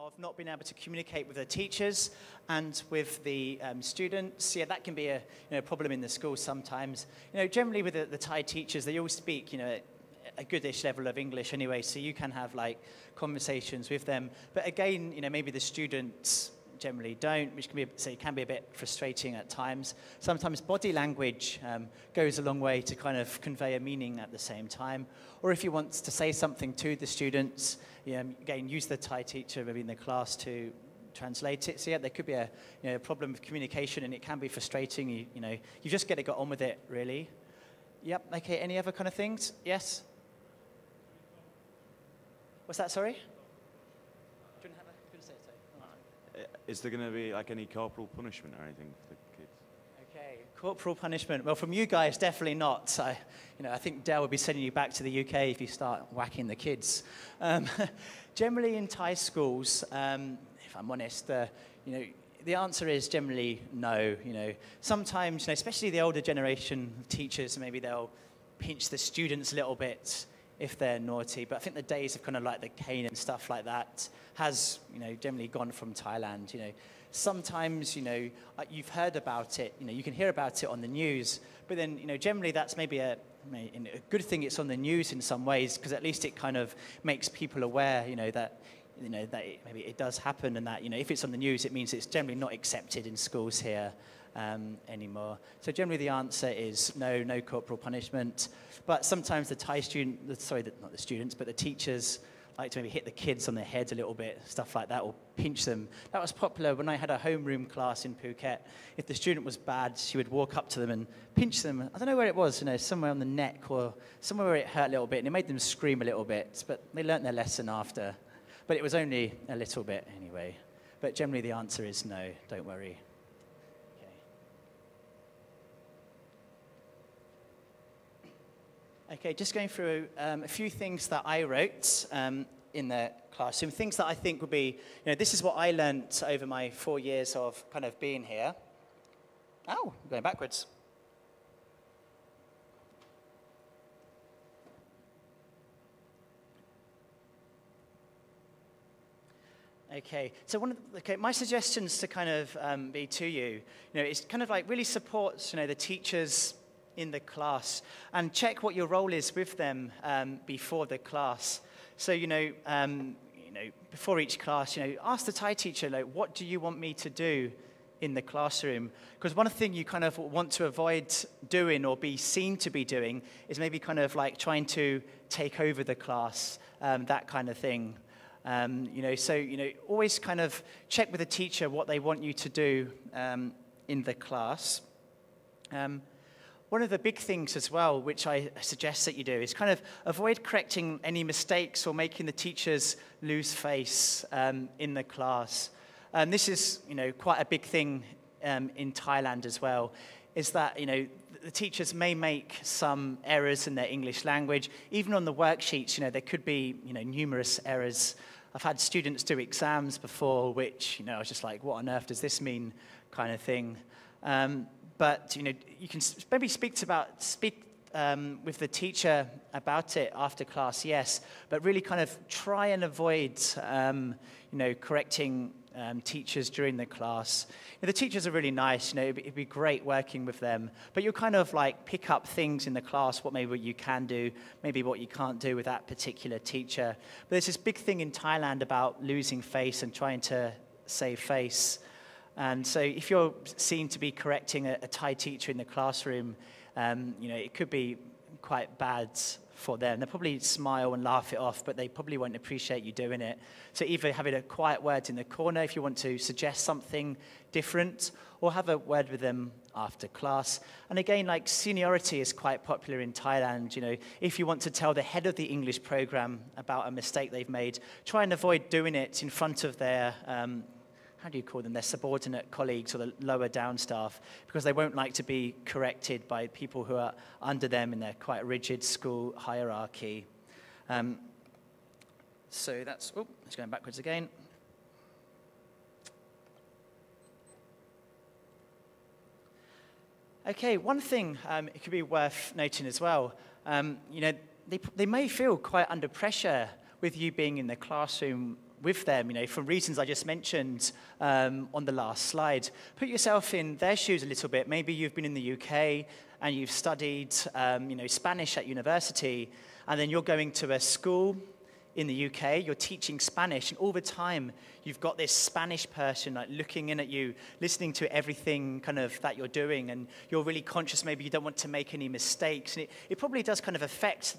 of not being able to communicate with the teachers and with the students. Yeah, that can be a problem in the school sometimes. Generally with the Thai teachers, they all speak, a goodish level of English anyway, so you can have like conversations with them. But again, maybe the students generally don't, which can be a bit frustrating at times. Sometimes body language goes a long way to kind of convey a meaning at the same time. Or if you want to say something to the students, again, use the Thai teacher maybe in the class to translate it. So yeah, there could be a problem with communication, and it can be frustrating. You just got to get on with it, really. Yep. Okay. Any other kind of things? Yes. What's that? Sorry. Is there going to be like any corporal punishment or anything for the kids? Okay, corporal punishment. Well, from you guys, definitely not. So, I think Dale would be sending you back to the UK if you start whacking the kids. Generally in Thai schools, if I'm honest, the answer is generally no. Sometimes, especially the older generation teachers, maybe they'll pinch the students a little bit if they're naughty. But I think the days of kind of like the cane and stuff like that has, generally gone from Thailand. Sometimes, you've heard about it, you can hear about it on the news, but then, generally that's maybe a good thing it's on the news in some ways, because at least it kind of makes people aware, that maybe it does happen, and that, if it's on the news, it means it's generally not accepted in schools here anymore. So generally the answer is no, no corporal punishment. But sometimes the Thai not the students, but the teachers like to maybe hit the kids on the head a little bit, stuff like that, or pinch them. That was popular when I had a homeroom class in Phuket. If the student was bad, she would walk up to them and pinch them. I don't know where it was, somewhere on the neck or somewhere where it hurt a little bit, and it made them scream a little bit, but they learnt their lesson after. But it was only a little bit anyway. But generally the answer is no, don't worry. Okay, just going through a few things that I wrote in the classroom, things that I think would be, this is what I learnt over my 4 years of kind of being here. Oh, I'm going backwards. Okay, so my suggestions to kind of be to you, it's kind of like really supports, the teachers in the class, and check what your role is with them before the class. So, before each class, ask the Thai teacher, like, what do you want me to do in the classroom? Because one thing you kind of want to avoid doing or be seen to be doing is maybe kind of like trying to take over the class, that kind of thing. Always kind of check with the teacher what they want you to do in the class. One of the big things as well, which I suggest that you do, is kind of avoid correcting any mistakes or making the teachers lose face in the class. And this is, quite a big thing in Thailand as well, is that, the teachers may make some errors in their English language. Even on the worksheets, there could be, numerous errors. I've had students do exams before, which, I was just like, what on earth does this mean, kind of thing. But, you can maybe speak with the teacher about it after class, yes, but really kind of try and avoid, correcting teachers during the class. The teachers are really nice, it'd be great working with them, but you'll kind of like pick up things in the class, what maybe you can do, maybe what you can't do with that particular teacher. But there's this big thing in Thailand about losing face and trying to save face. And so if you're seen to be correcting a Thai teacher in the classroom, it could be quite bad for them. They'll probably smile and laugh it off, but they probably won't appreciate you doing it. So either having a quiet word in the corner if you want to suggest something different, or have a word with them after class. And again, like seniority is quite popular in Thailand. If you want to tell the head of the English program about a mistake they've made, try and avoid doing it in front of their how do you call them, their subordinate colleagues or the lower down staff, because they won't like to be corrected by people who are under them in their quite rigid school hierarchy. So that's, it's going backwards again. Okay, one thing it could be worth noting as well, they may feel quite under pressure with you being in the classroom with them, for reasons I just mentioned on the last slide. Put yourself in their shoes a little bit. Maybe you've been in the UK and you've studied, Spanish at university, and then you're going to a school in the UK, you're teaching Spanish, and all the time you've got this Spanish person like looking in at you, listening to everything kind of that you're doing, and you're really conscious, maybe you don't want to make any mistakes. And it probably does kind of affect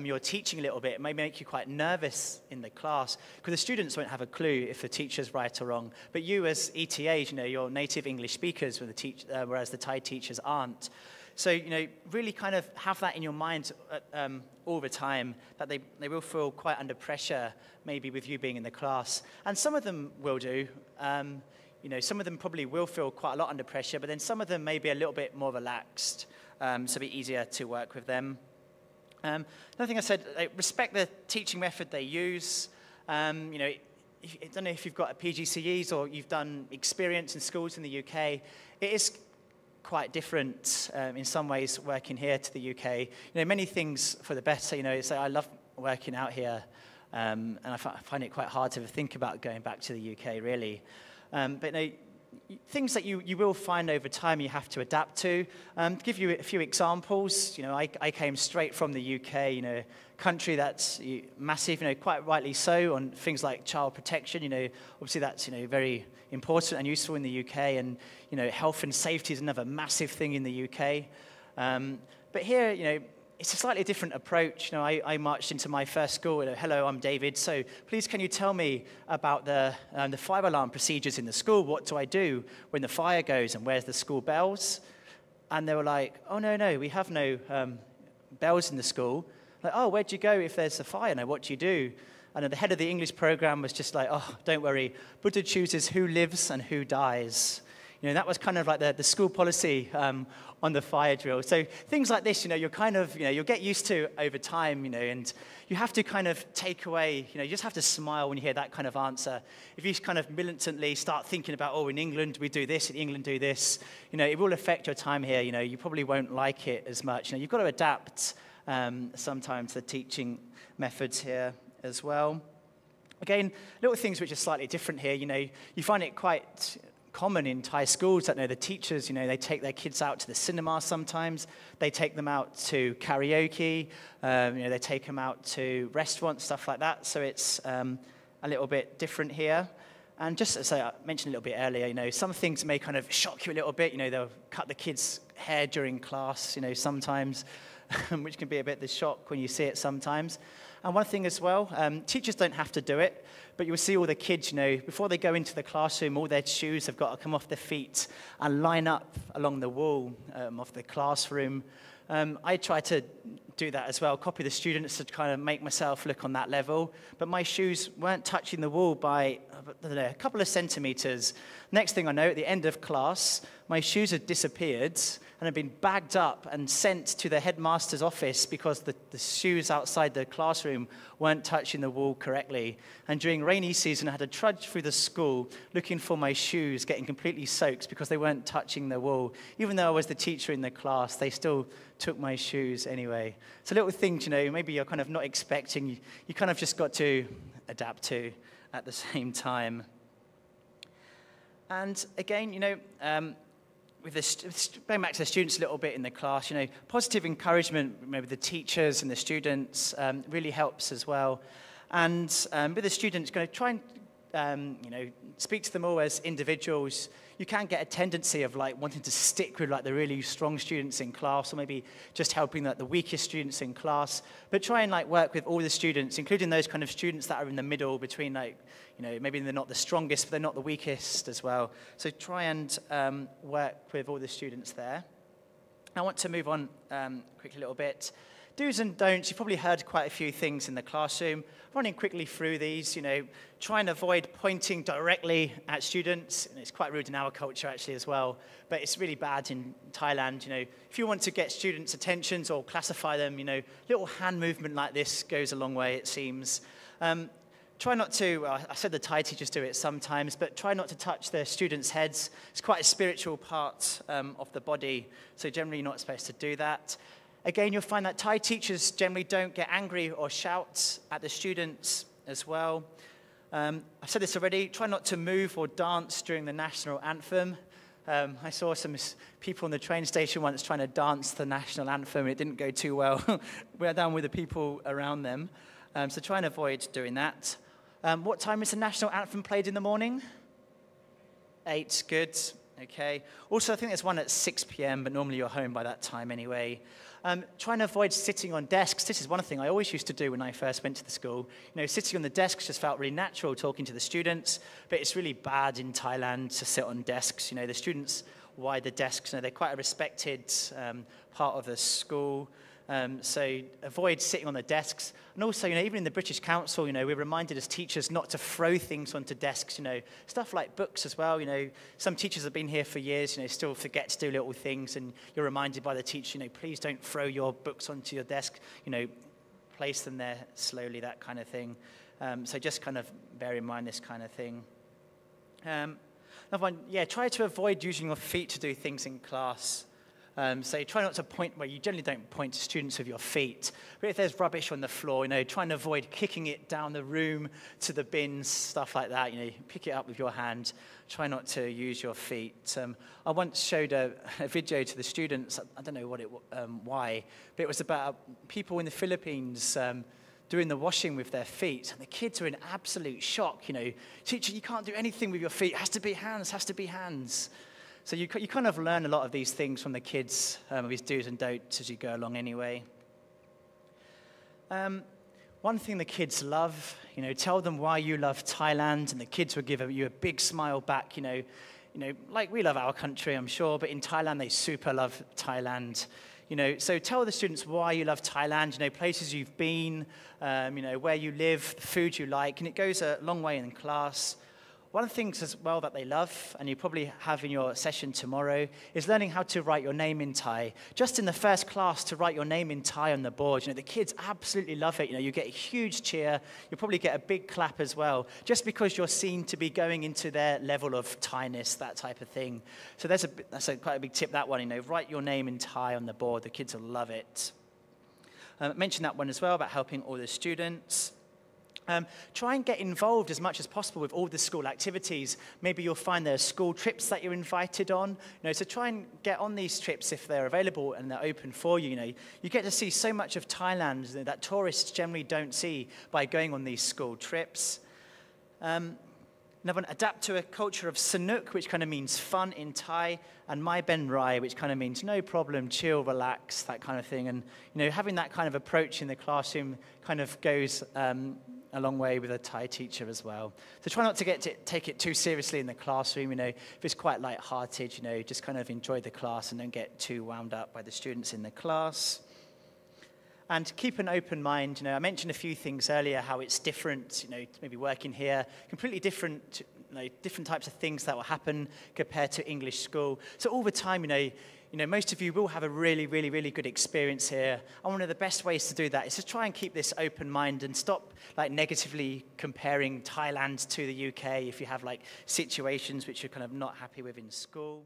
your teaching a little bit. It may make you quite nervous in the class, because the students won't have a clue if the teacher's right or wrong. But you as ETAs, you're native English speakers, whereas the Thai teachers aren't. So, really kind of have that in your mind all the time, that they will feel quite under pressure, maybe with you being in the class. And some of them will do. Some of them probably will feel quite a lot under pressure, but then some of them may be a little bit more relaxed, so it'll be easier to work with them. Another thing I said, respect the teaching method they use. I don't know if you've got a PGCEs or you've done experience in schools in the UK. It is quite different in some ways working here to the UK. Many things for the better. I love working out here, and I find it quite hard to think about going back to the UK, really. But things that you will find over time you have to adapt to. To give you a few examples, I came straight from the UK, country that's massive, quite rightly so, on things like child protection. Obviously that's, very important and useful in the UK, and, health and safety is another massive thing in the UK. But here, it's a slightly different approach. I marched into my first school. Hello, I'm David. So please, can you tell me about the fire alarm procedures in the school? What do I do when the fire goes, and where's the school bells? And they were like, oh, no, we have no bells in the school. Like, oh, where'd you go if there's a fire? No, what do you do? And the head of the English program was just like, oh, don't worry. Buddha chooses who lives and who dies. That was kind of like the school policy on the fire drill. So things like this, you're kind of, you'll get used to over time, and you have to kind of take away, you just have to smile when you hear that kind of answer. If you kind of militantly start thinking about, oh, in England we do this, in England do this, it will affect your time here. You probably won't like it as much. You've got to adapt sometimes the teaching methods here as well. Again, little things which are slightly different here. You find it quite common in Thai schools that the teachers, they take their kids out to the cinema sometimes. They take them out to karaoke. They take them out to restaurants, stuff like that. So it's a little bit different here. And just as I mentioned a little bit earlier, some things may kind of shock you a little bit. They'll cut the kids' hair during class, sometimes, which can be a bit the shock when you see it sometimes. And one thing as well, teachers don't have to do it, but you'll see all the kids, before they go into the classroom, all their shoes have got to come off their feet and line up along the wall of the classroom. I try to do that as well, copy the students to kind of make myself look on that level, but my shoes weren't touching the wall by, a couple of centimeters. Next thing I know, at the end of class, my shoes had disappeared and had been bagged up and sent to the headmaster's office because the shoes outside the classroom weren't touching the wall correctly. And during rainy season, I had to trudge through the school looking for my shoes, getting completely soaked because they weren't touching the wall. Even though I was the teacher in the class, they still took my shoes anyway. So little things, maybe you're kind of not expecting, you kind of just got to adapt to at the same time. And again, going back to the students a little bit in the class, positive encouragement, maybe the teachers and the students really helps as well. And with the students, going to try and, speak to them all as individuals. You can get a tendency of wanting to stick with the really strong students in class, or maybe just helping the weakest students in class. But try and work with all the students, including those kind of students that are in the middle between maybe they're not the strongest, but they're not the weakest as well. So try and work with all the students there. I want to move on quickly a little bit. Do's and don'ts, you've probably heard quite a few things in the classroom. Running quickly through these, try and avoid pointing directly at students. And it's quite rude in our culture actually as well, but it's really bad in Thailand. If you want to get students' attentions or classify them, little hand movement like this goes a long way, it seems. Try not to, I said the Thai teachers do it sometimes, but try not to touch the students' heads. It's quite a spiritual part of the body, so generally you're not supposed to do that. Again, you'll find that Thai teachers generally don't get angry or shout at the students as well. I've said this already, try not to move or dance during the national anthem. I saw some people on the train station once trying to dance the national anthem, and it didn't go too well. We're down with the people around them. So try and avoid doing that. What time is the national anthem played in the morning? 8, good. Okay. Also, I think there's one at 6 p.m., but normally you're home by that time anyway. Try and avoid sitting on desks. This is one thing I always used to do when I first went to the school. You know, sitting on the desks just felt really natural, talking to the students, but it's really bad in Thailand to sit on desks. You know, the students, why the desks? You know, they're quite a respected part of the school. So avoid sitting on the desks. And also, you know, even in the British Council, you know, we're reminded as teachers not to throw things onto desks, you know, stuff like books as well. You know, some teachers have been here for years, you know, still forget to do little things, and you're reminded by the teacher, you know, please don't throw your books onto your desk, you know, place them there slowly, that kind of thing. So just kind of bear in mind this kind of thing. Another one, yeah, try to avoid using your feet to do things in class. So try not to point, well, you generally don't point to students with your feet, but if there's rubbish on the floor, you know, try and avoid kicking it down the room to the bins, stuff like that. You know, pick it up with your hand. Try not to use your feet. I once showed a video to the students. I don't know why, but it was about people in the Philippines doing the washing with their feet, and the kids are in absolute shock. You know, teacher, you can't do anything with your feet. It has to be hands. Has to be hands. So you kind of learn a lot of these things from the kids, these do's and don'ts as you go along anyway. One thing the kids love, you know, tell them why you love Thailand, and the kids will give you a big smile back, you know, like we love our country, I'm sure, but in Thailand, they super love Thailand. You know, so tell the students why you love Thailand, you know, places you've been, you know, where you live, the food you like, and it goes a long way in class. One of the things as well that they love, and you probably have in your session tomorrow, is learning how to write your name in Thai. Just in the first class to write your name in Thai on the board, you know, the kids absolutely love it. You know, you get a huge cheer. You probably get a big clap as well, just because you're seen to be going into their level of Thainess, that type of thing. So that's quite a big tip, that one, you know, write your name in Thai on the board. The kids will love it. Mention that one as well about helping all the students. Try and get involved as much as possible with all the school activities. Maybe you'll find there are school trips that you're invited on. You know, so try and get on these trips if they're available and they're open for you. You know, you get to see so much of Thailand that tourists generally don't see by going on these school trips. Another one, adapt to a culture of sanuk, which kind of means fun in Thai, and mai ben rai, which kind of means no problem, chill, relax, that kind of thing. And, you know, having that kind of approach in the classroom kind of goes a long way with a Thai teacher as well. So try not to take it too seriously in the classroom. You know, if it's quite light-hearted, you know, just kind of enjoy the class and don't get too wound up by the students in the class. And keep an open mind. You know, I mentioned a few things earlier, how it's different, you know, maybe working here, completely different, you know, different types of things that will happen compared to English school. So all the time, you know, most of you will have a really, really, really good experience here. And one of the best ways to do that is to try and keep this open mind and stop like negatively comparing Thailand to the UK if you have like situations which you're kind of not happy with in school.